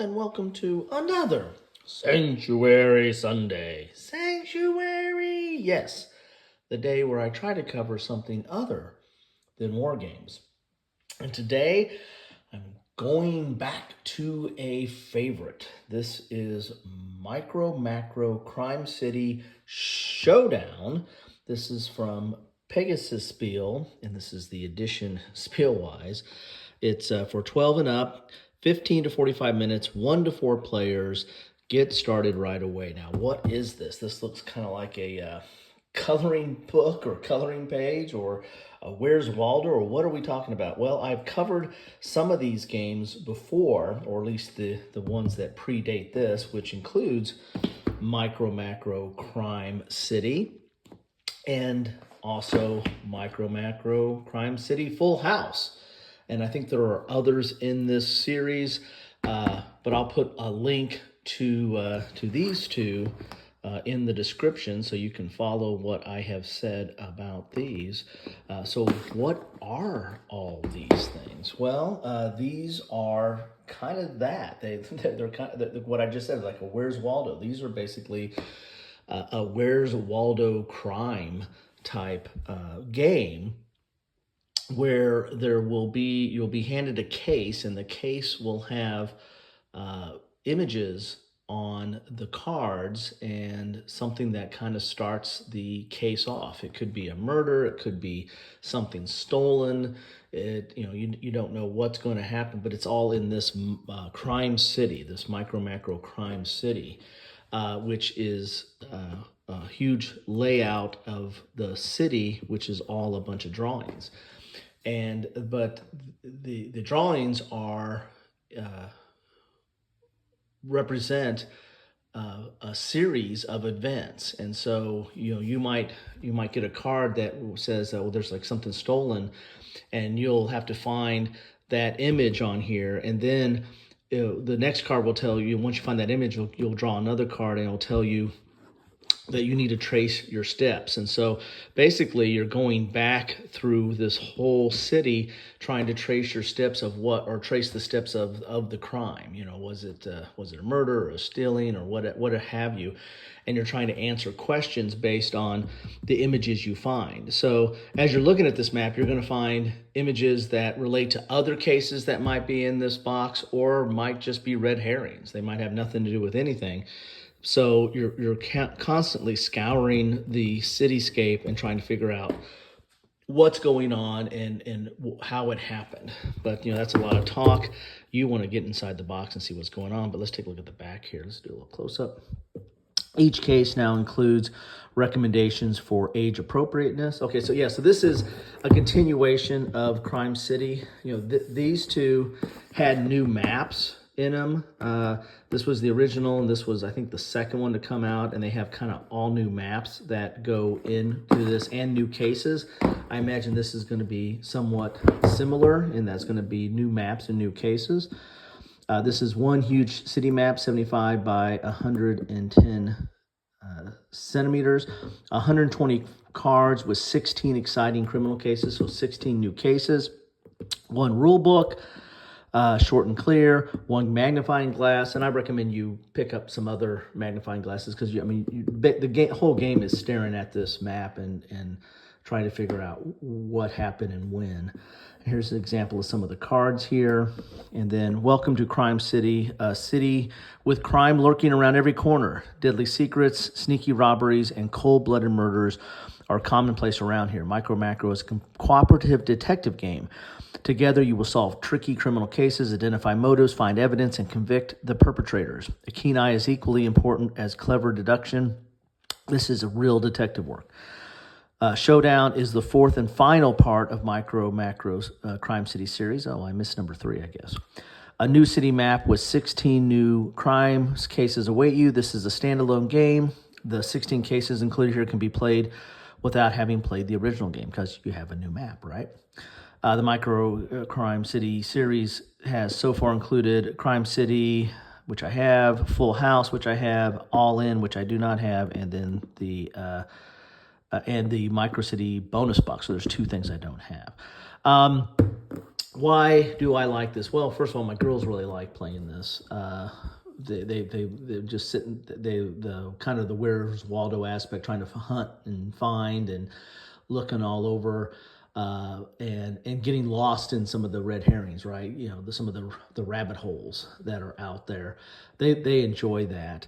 and welcome to another Sanctuary Sunday. Sanctuary, yes, the day where I try to cover something other than war games. And today, I'm going back to a favorite. This is MicroMacro Crime City Showdown. This is from Pegasus Spiele, and this is the edition Spiele-wise. It's for 12 and up, 15 to 45 minutes, 1 to 4 players. Get started right away. Now, what is this? This looks kind of like a coloring book or coloring page or Where's Waldo, or what are we talking about? Well, I've covered some of these games before, or at least the ones that predate this, which includes MicroMacro Crime City and also MicroMacro Crime City Full House. And I think there are others in this series, but I'll put a link to these two in the description so you can follow what I have said about these. So what are all these things? Well, these are kind of that. They're kind of what I just said, like a Where's Waldo. These are basically a Where's Waldo crime type game, where you'll be handed a case, and the case will have images on the cards and something that kind of starts the case off. It could be a murder, it could be something stolen. You don't know what's going to happen, but it's all in this crime city, this MicroMacro Crime City, which is a huge layout of the city, which is all a bunch of drawings. But the drawings are represent a series of events, and so you might get a card that says, well, there's like something stolen, and you'll have to find that image on here, and then the next card will tell you, once you find that image, you'll draw another card, and it'll tell you that you need to trace your steps. And so basically you're going back through this whole city trying to trace your steps of trace the steps of the crime. Was it a murder or a stealing or what have you? And you're trying to answer questions based on the images you find. So as you're looking at this map, you're going to find images that relate to other cases that might be in this box, or might just be red herrings. They might have nothing to do with anything. So you're constantly scouring the cityscape and trying to figure out what's going on and how it happened. But that's a lot of talk. You want to get inside the box and see what's going on. But let's take a look at the back here. Let's do a little close up. Each case now includes recommendations for age appropriateness. Okay, so this is a continuation of Crime City. These two had new maps in them. This was the original, and this was, I think, the second one to come out, and they have kind of all new maps that go into this, and new cases. I imagine this is going to be somewhat similar, and that's going to be new maps and new cases. This is one huge city map, 75 by 110 centimeters, 120 cards with 16 exciting criminal cases, so 16 new cases, one rule book, short and clear, one magnifying glass, and I recommend you pick up some other magnifying glasses, because the whole game is staring at this map and trying to figure out what happened and when. Here's an example of some of the cards here. And then, welcome to Crime City, a city with crime lurking around every corner. Deadly secrets, sneaky robberies, and cold-blooded murders are commonplace around here. MicroMacro is a cooperative detective game. Together, you will solve tricky criminal cases, identify motives, find evidence, and convict the perpetrators. A keen eye is equally important as clever deduction. This is a real detective work. Showdown is the fourth and final part of MicroMacro's Crime City series. Oh, I missed number 3, I guess. A new city map with 16 new crime cases await you. This is a standalone game. The 16 cases included here can be played without having played the original game, because you have a new map, right? The Micro Crime City series has so far included Crime City, which I have, Full House, which I have, All In, which I do not have, and then the Micro City bonus box. So there's 2 things I don't have. Why do I like this? Well, first of all, my girls really like playing this. They just sitting. The kind of the Where's Waldo aspect, trying to hunt and find and looking all over, and getting lost in some of the red herrings, right? Some of the rabbit holes that are out there. They enjoy that.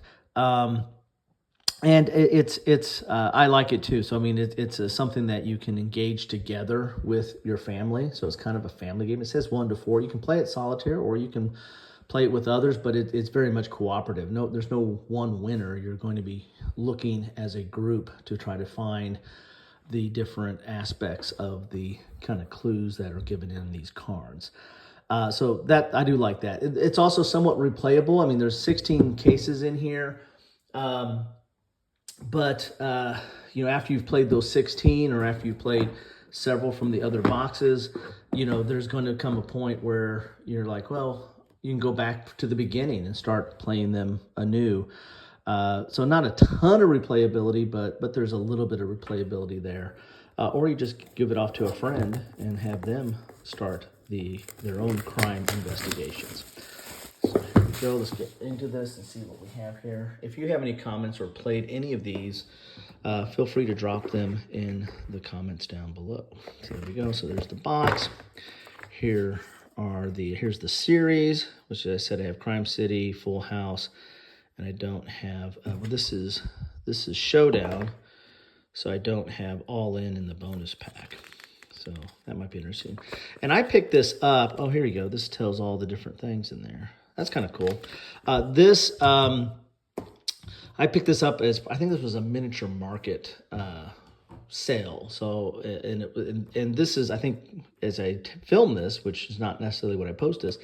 And it's I like it too. So I mean, it's something that you can engage together with your family. So it's kind of a family game. It says 1 to 4. You can play it solitaire, or you can play it with others, but it's very much cooperative. No, there's no one winner. You're going to be looking as a group to try to find the different aspects of the kind of clues that are given in these cards. So that I do like that. It's also somewhat replayable. I mean, there's 16 cases in here. But after you've played those 16, or after you've played several from the other boxes, there's going to come a point where you're like, well, you can go back to the beginning and start playing them anew. So not a ton of replayability, but there's a little bit of replayability there. Or you just give it off to a friend and have them start their own crime investigations. So here we go. Let's get into this and see what we have here. If you have any comments or played any of these, feel free to drop them in the comments down below. So there we go. So there's the box. Here's the series, which I said I have Crime City, Full House, and I don't have. This is Showdown, so I don't have All In the bonus pack. So that might be interesting. And I picked this up. Oh, here you go. This tells all the different things in there. That's kind of cool. I picked this up as, I think this was a miniature market sale. So, and this is, I think, as I film this, which is not necessarily what I post this,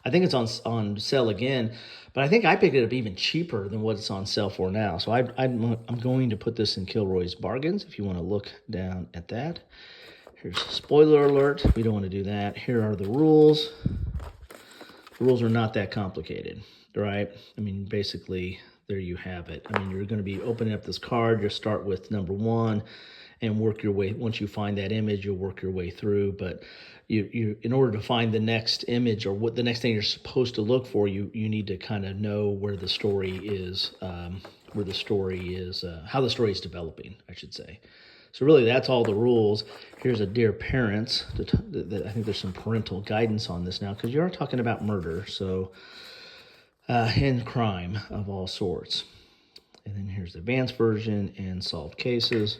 I think it's on sale again. But I think I picked it up even cheaper than what it's on sale for now. So I'm going to put this in Kilroy's Bargains if you want to look down at that. Here's a spoiler alert. We don't want to do that. Here are the rules. The rules are not that complicated, right? I mean, basically, there you have it. I mean, you're going to be opening up this card. You'll start with number 1 and work your way. Once you find that image, you'll work your way through. But you in order to find the next image, or what the next thing you're supposed to look for, you need to kind of know where the story is, how the story is developing, I should say. So really, that's all the rules. Here's a Dear Parents. I think there's some parental guidance on this now, because you are talking about murder, so and crime of all sorts. And then here's the advanced version and solved cases.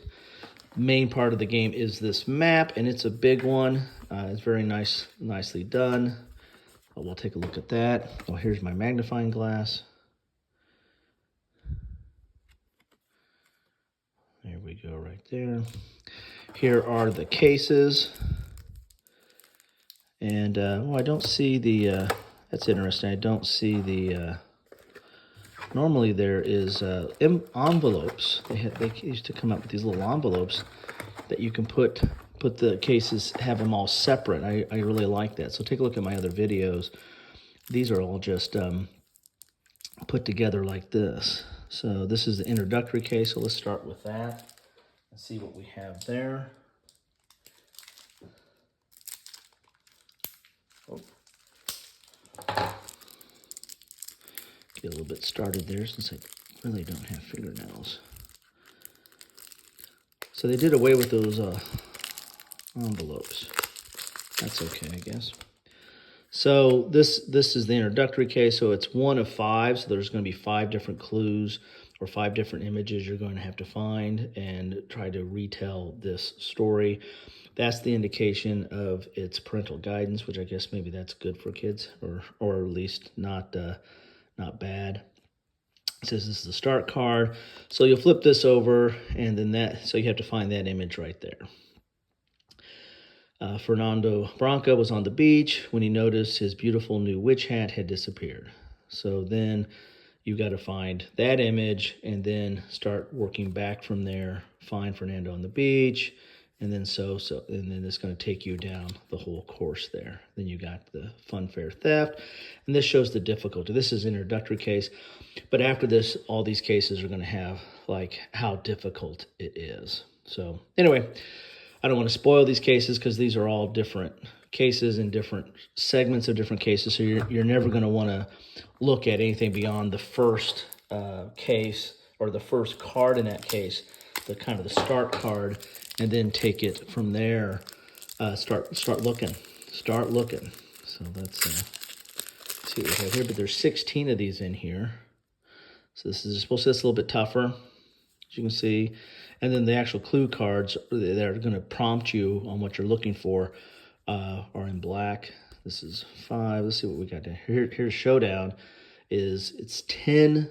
Main part of the game is this map, and it's a big one. It's very nicely done. We'll take a look at that. Oh, here's my magnifying glass. There we go, right there. Here are the cases. And, I don't see the, that's interesting. I don't see the, normally there is envelopes. They used to come up with these little envelopes that you can put the cases, have them all separate. I really like that. So take a look at my other videos. These are all just put together like this. So this is the introductory case, so let's start with that and see what we have there. Oh. Get a little bit started there since I really don't have fingernails. So they did away with those envelopes. That's okay, I guess. So this is the introductory case, so it's 1 of 5, so there's going to be 5 different clues or 5 different images you're going to have to find and try to retell this story. That's the indication of its parental guidance, which I guess maybe that's good for kids, or at least not bad. It says this is the start card, so you'll flip this over, and then so you have to find that image right there. Fernando Branca was on the beach when he noticed his beautiful new witch hat had disappeared. So then you got to find that image and then start working back from there. Find Fernando on the beach, and then and then it's going to take you down the whole course there. Then you got the funfair theft, and this shows the difficulty. This is an introductory case, but after this, all these cases are going to have like how difficult it is. So anyway, I don't want to spoil these cases because these are all different cases and different segments of different cases. So you're never going to want to look at anything beyond the first case or the first card in that case, the kind of the start card, and then take it from there. Start looking. So let's see what we have here. But there's 16 of these in here. So this is supposed to be a little bit tougher, as you can see. And then the actual clue cards that are going to prompt you on what you're looking for are in black. This is 5. Let's see what we got here. Here's Showdown. It's 10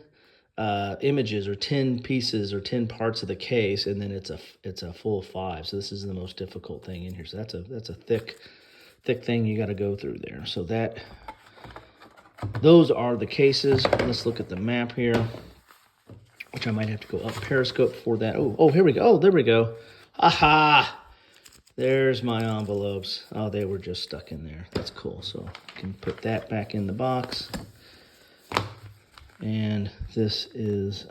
images or 10 pieces or 10 parts of the case, and then it's a full 5. So this is the most difficult thing in here. So that's a thick thing you got to go through there. So those are the cases. Let's look at the map here, which I might have to go up Periscope for that. Oh, here we go. Oh, there we go. Aha! There's my envelopes. Oh, they were just stuck in there. That's cool. So I can put that back in the box. And this is,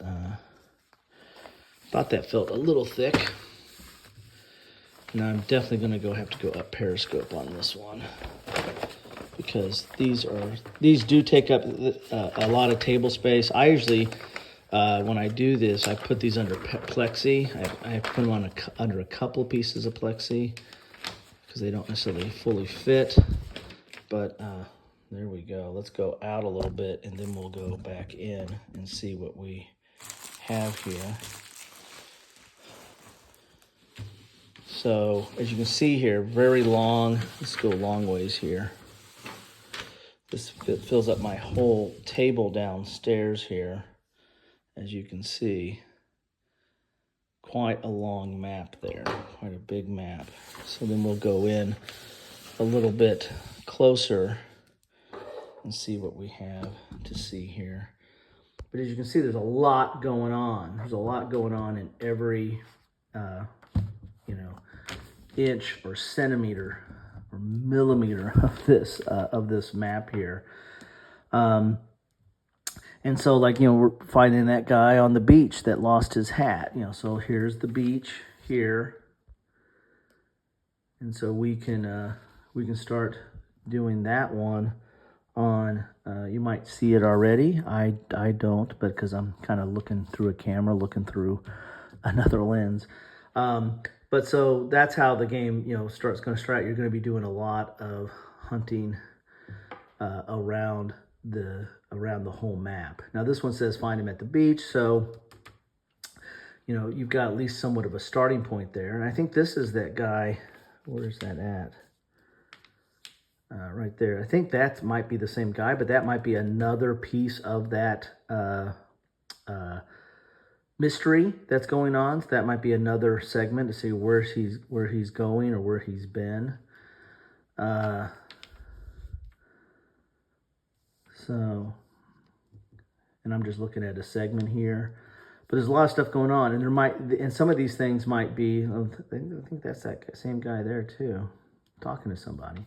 thought that felt a little thick. And I'm definitely going to have to go up Periscope on this one, because these do take up a lot of table space. I usually, when I do this, I put these under plexi. I put them under a couple pieces of plexi because they don't necessarily fully fit. But there we go. Let's go out a little bit, and then we'll go back in and see what we have here. So as you can see here, very long. Let's go a long ways here. This fills up my whole table downstairs here. As you can see, quite a long map there, quite a big map. So then we'll go in a little bit closer and see what we have to see here. But as you can see, there's a lot going on. There's a lot going on in every, inch or centimeter or millimeter of this map here. And so, we're finding that guy on the beach that lost his hat. So here's the beach here, and so we can start doing that one on. You might see it already. I don't, but because I'm kind of looking through a camera, looking through another lens. But so that's how the game going to start. You're going to be doing a lot of hunting around the whole map. Now this one says find him at the beach, so you've got at least somewhat of a starting point there. And I think this is that guy. Where's that at? Right there. I think that might be the same guy, but that might be another piece of that mystery that's going on. So that might be another segment to see where he's going or where he's been. So, and I'm just looking at a segment here, but there's a lot of stuff going on, and some of these things might be. I think that's that same guy there too, talking to somebody.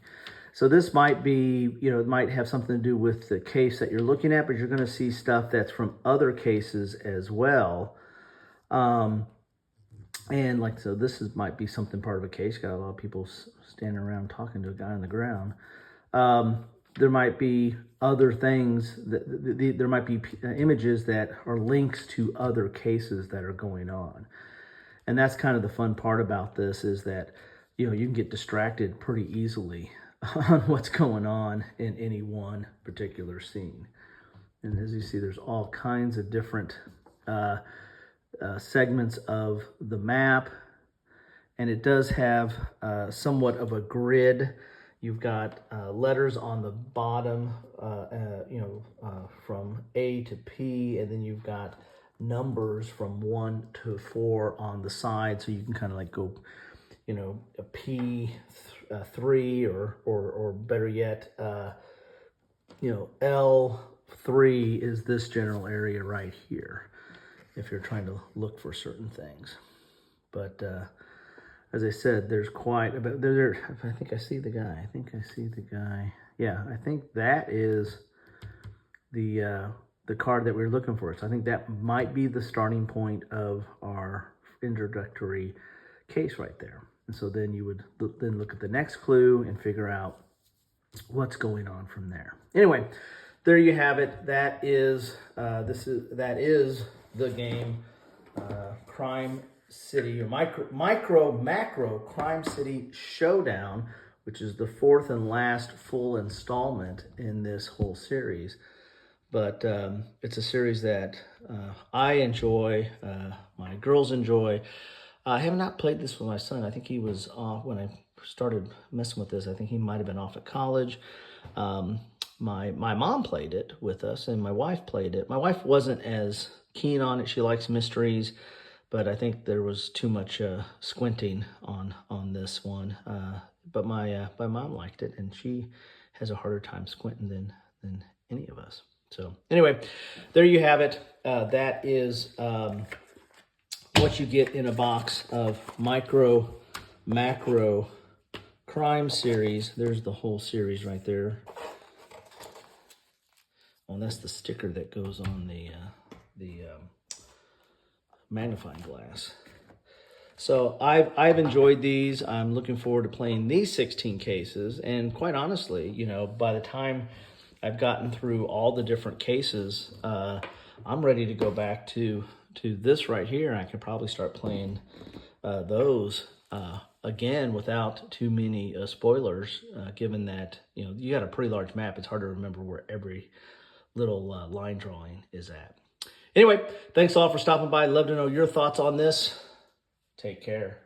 So this might be, it might have something to do with the case that you're looking at, but you're going to see stuff that's from other cases as well. And so this might be something part of a case. Got a lot of people standing around talking to a guy on the ground. There might be other things, there might be images that are links to other cases that are going on. And that's kind of the fun part about this, is that, you can get distracted pretty easily on what's going on in any one particular scene. And as you see, there's all kinds of different segments of the map. And it does have somewhat of a grid. You've got letters on the bottom, from A to P, and then you've got numbers from 1 to 4 on the side, so you can kind of go, a P3 or better yet, L3 is this general area right here, if you're trying to look for certain things. But as I said, there's quite a bit. I think I see the guy. Yeah, I think that is the card that we're looking for. So I think that might be the starting point of our introductory case right there. And so then you would then look at the next clue and figure out what's going on from there. Anyway, there you have it. That is the game Crime City, or MicroMacro Crime City Showdown, which is the fourth and last full installment in this whole series. But it's a series that I enjoy, my girls enjoy. I have not played this with my son. I think he was off when I started messing with this. I think he might have been off at college. My mom played it with us, and my wife played it. My wife wasn't as keen on it. She likes mysteries, but I think there was too much squinting on this one. But my mom liked it, and she has a harder time squinting than any of us. So anyway, there you have it. That is what you get in a box of MicroMacro Crime Series. There's the whole series right there. Oh, and that's the sticker that goes on the magnifying glass. So I've enjoyed these. I'm looking forward to playing these 16 cases. And quite honestly, you know, by the time I've gotten through all the different cases, I'm ready to go back to this right here. I could probably start playing those again without too many spoilers, given that, you know, you got a pretty large map. It's hard to remember where every little line drawing is at. Anyway, thanks all for stopping by. I'd love to know your thoughts on this. Take care.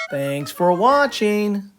Thanks for watching.